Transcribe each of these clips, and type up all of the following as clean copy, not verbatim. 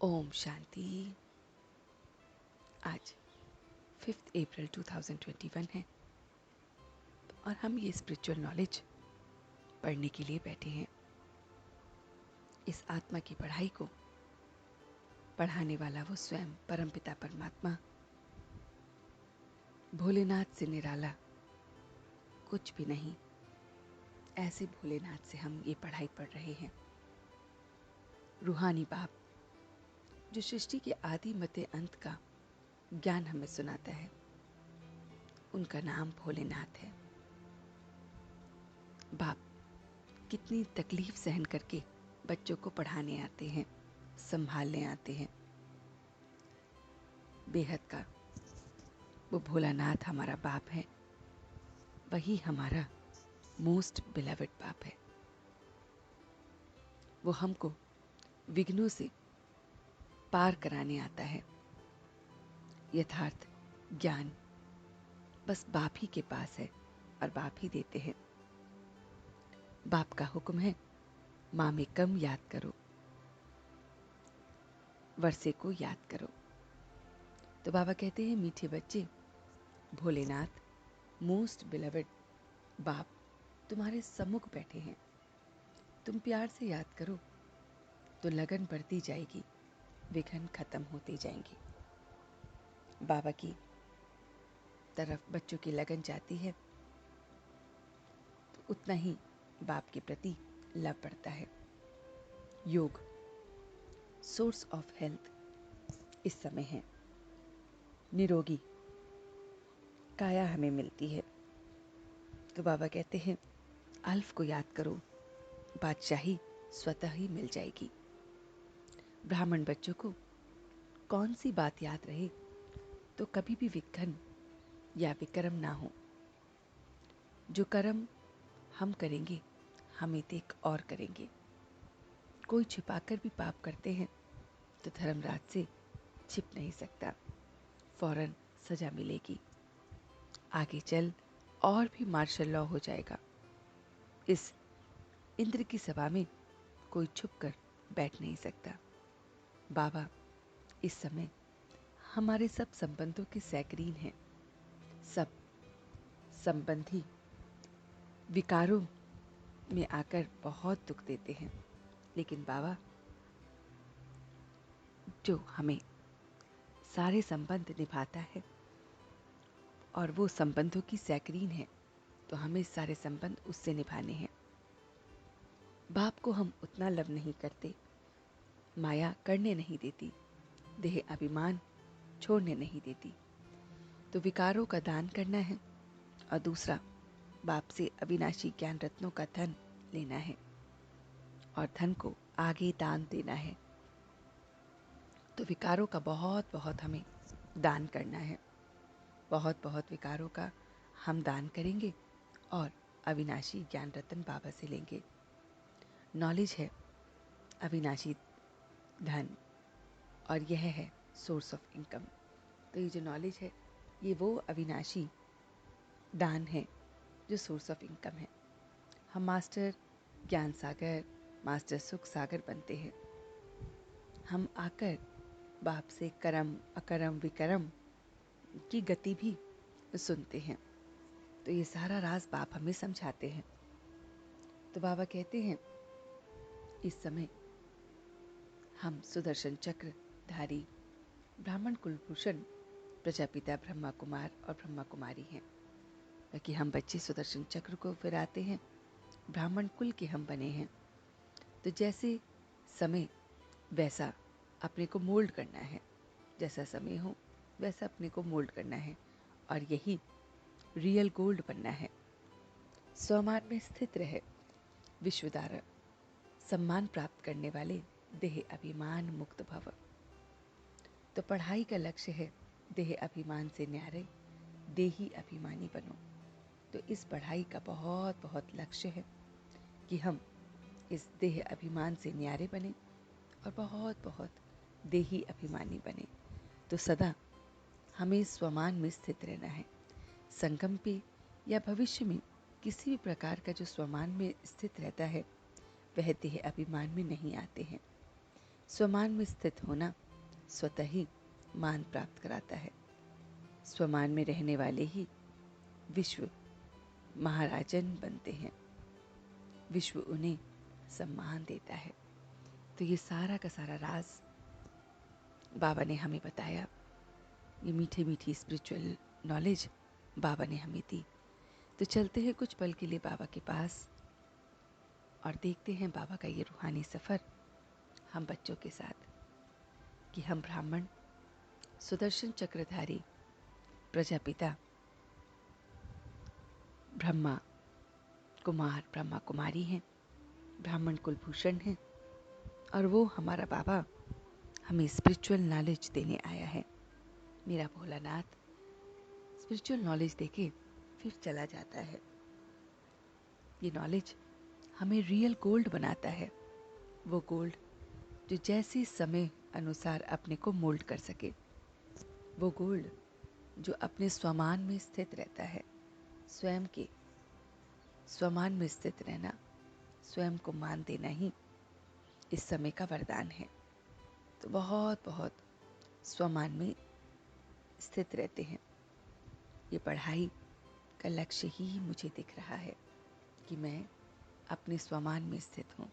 ओम शांति। आज 5 अप्रैल 2021 है और हम ये स्पिरिचुअल नॉलेज पढ़ने के लिए बैठे हैं। इस आत्मा की पढ़ाई को पढ़ाने वाला वो स्वयं परमपिता परमात्मा भोलेनाथ से निराला कुछ भी नहीं। ऐसे भोलेनाथ से हम ये पढ़ाई पढ़ रहे हैं। रूहानी बाप जो सृष्टि के आदि मध्य अंत का ज्ञान हमें सुनाता है, उनका नाम भोलेनाथ है। बाप कितनी तकलीफ सहन करके बच्चों को पढ़ाने आते हैं, संभालने आते हैं। बेहद का वो भोलानाथ हमारा बाप है, वही हमारा मोस्ट बिलवेड बाप है। वो हमको विघ्नों से पार कराने आता है। यथार्थ ज्ञान बस बाप ही के पास है और बाप ही देते हैं। बाप का हुक्म है, माँ में कम याद करो, वर्षे को याद करो। तो बाबा कहते हैं, मीठे बच्चे, भोलेनाथ मोस्ट बिलवेड बाप तुम्हारे सम्मुख बैठे हैं। तुम प्यार से याद करो तो लगन बढ़ती जाएगी, विघ्न खत्म होते जाएंगे। बाबा की तरफ बच्चों की लगन जाती है तो उतना ही बाप के प्रति लव बढ़ता है। योग सोर्स ऑफ हेल्थ इस समय है। निरोगी काया हमें मिलती है। तो बाबा कहते हैं, अल्फ को याद करो, बादशाही स्वतः ही मिल जाएगी। ब्राह्मण बच्चों को कौन सी बात याद रहे तो कभी भी विघ्न या विक्रम ना हो। जो कर्म हम करेंगे हम एक और करेंगे। कोई छिपाकर भी पाप करते हैं तो धर्मराज से छिप नहीं सकता, फौरन सजा मिलेगी। आगे चल और भी मार्शल लॉ हो जाएगा। इस इंद्र की सभा में कोई छुप कर बैठ नहीं सकता। बाबा इस समय हमारे सब संबंधों के सैकरीन हैं। सब संबंधी विकारों में आकर बहुत दुख देते हैं, लेकिन बाबा जो हमें सारे संबंध निभाता है और वो संबंधों की सैकरीन है, तो हमें सारे संबंध उससे निभाने हैं। बाप को हम उतना लव नहीं करते, माया करने नहीं देती, देह अभिमान छोड़ने नहीं देती। तो विकारों का दान करना है और दूसरा बाप से अविनाशी ज्ञान रत्नों का धन लेना है और धन को आगे दान देना है। तो विकारों का बहुत बहुत हमें दान करना है। बहुत बहुत विकारों का हम दान करेंगे और अविनाशी ज्ञान रत्न बाबा से लेंगे। नॉलेज है अविनाशी धन और यह है सोर्स ऑफ इनकम। तो ये जो नॉलेज है ये वो अविनाशी दान है जो सोर्स ऑफ इनकम है। हम मास्टर ज्ञान सागर, मास्टर सुख सागर बनते हैं। हम आकर बाप से करम अकरम विकरम की गति भी सुनते हैं। तो ये सारा राज बाप हमें समझाते हैं। तो बाबा कहते हैं, इस समय हम सुदर्शन चक्र धारी ब्राह्मण कुलभूषण प्रजापिता ब्रह्मा कुमार और ब्रह्मा कुमारी हैं। बाकी हम बच्चे सुदर्शन चक्र को फिराते हैं, ब्राह्मण कुल के हम बने हैं। तो जैसे समय वैसा अपने को मोल्ड करना है, जैसा समय हो वैसा अपने को मोल्ड करना है और यही रियल गोल्ड बनना है। स्वमान में स्थित रहे विश्वदार, सम्मान प्राप्त करने वाले देह अभिमान मुक्त भव। तो पढ़ाई का लक्ष्य है देह अभिमान से न्यारे देही अभिमानी बनो। तो इस पढ़ाई का बहुत बहुत लक्ष्य है कि हम इस देह अभिमान से न्यारे बने और बहुत बहुत देही अभिमानी बने। तो सदा हमें स्वमान में स्थित रहना है। संगम पे या भविष्य में किसी भी प्रकार का जो स्वमान में स्थित रहता है वह देह अभिमान में नहीं आते हैं। स्वमान में स्थित होना स्वतः ही मान प्राप्त कराता है। स्वमान में रहने वाले ही विश्व महाराजन बनते हैं। विश्व उन्हें सम्मान देता है। तो ये सारा का सारा राज बाबा ने हमें बताया। ये मीठी मीठी स्पिरिचुअल नॉलेज बाबा ने हमें दी। तो चलते हैं कुछ पल के लिए बाबा के पास और देखते हैं बाबा का ये रूहानी सफ़र हम बच्चों के साथ, कि हम ब्राह्मण सुदर्शन चक्रधारी प्रजापिता ब्रह्मा कुमारी हैं, ब्राह्मण कुलभूषण हैं, और वो हमारा बाबा हमें स्पिरिचुअल नॉलेज देने आया है। मेरा भोलानाथ स्पिरिचुअल नॉलेज देके फिर चला जाता है। ये नॉलेज हमें रियल गोल्ड बनाता है। वो गोल्ड जो जैसे समय अनुसार अपने को मोल्ड कर सके। वो गोल्ड जो अपने स्वमान में स्थित रहता है। स्वयं के स्वमान में स्थित रहना, स्वयं को मान देना ही इस समय का वरदान है। तो बहुत बहुत स्वमान में स्थित रहते हैं। ये पढ़ाई का लक्ष्य ही मुझे दिख रहा है कि मैं अपने स्वमान में स्थित हूँ,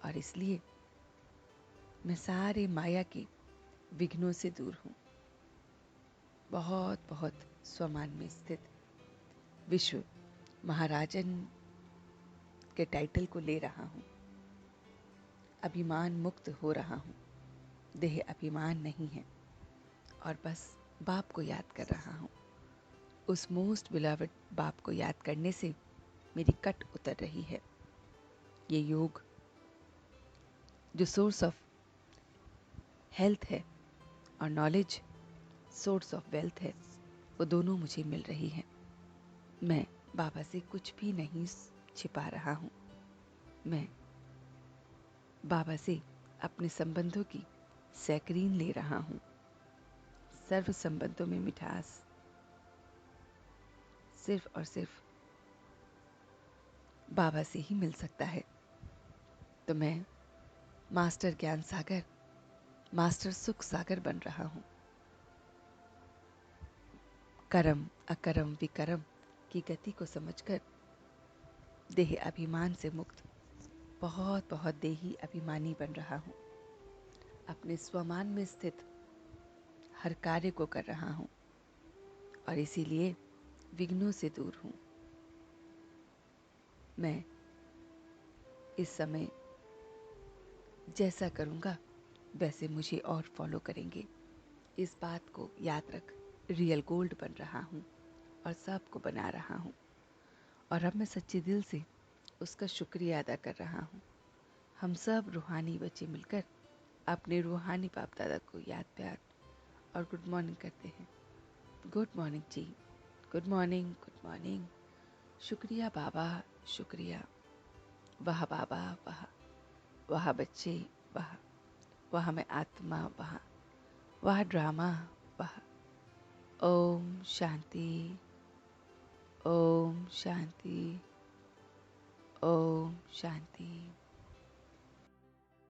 और इसलिए मैं सारे माया के विघ्नों से दूर हूँ। बहुत बहुत स्वमान में स्थित विश्व महाराजन के टाइटल को ले रहा हूँ। अभिमान मुक्त हो रहा हूँ। देह अभिमान नहीं है, और बस बाप को याद कर रहा हूँ। उस मोस्ट बिलवड बाप को याद करने से मेरी कट उतर रही है। ये योग जो सोर्स ऑफ हेल्थ है और नॉलेज सोर्स ऑफ वेल्थ है, वो दोनों मुझे मिल रही हैं। मैं बाबा से कुछ भी नहीं छिपा रहा हूँ। मैं बाबा से अपने संबंधों की सैकरीन ले रहा हूँ। सर्व संबंधों में मिठास सिर्फ और सिर्फ बाबा से ही मिल सकता है। तो मैं मास्टर ज्ञान सागर, मास्टर सुख सागर बन रहा हूँ। कर्म अकर्म विकर्म की गति को समझकर देह अभिमान से मुक्त बहुत बहुत देही अभिमानी बन रहा हूँ। अपने स्वमान में स्थित हर कार्य को कर रहा हूँ, और इसीलिए विघ्नों से दूर हूँ। मैं इस समय जैसा करूँगा वैसे मुझे और फॉलो करेंगे। इस बात को याद रख रियल गोल्ड बन रहा हूँ और सबको बना रहा हूँ। और अब मैं सच्चे दिल से उसका शुक्रिया अदा कर रहा हूँ। हम सब रूहानी बच्चे मिलकर अपने रूहानी बाप दादा को याद प्यार और गुड मॉर्निंग करते हैं। गुड मॉर्निंग जी, गुड मॉर्निंग, गुड मॉर्निंग। शुक्रिया बाबा, शुक्रिया। वाह बाबा, वाह। वाह बच्चे, वाह। वाह मैं आत्मा, वाह। वाह ड्रामा, वाह। ओम शांति, ओम शांति, ओम शांति।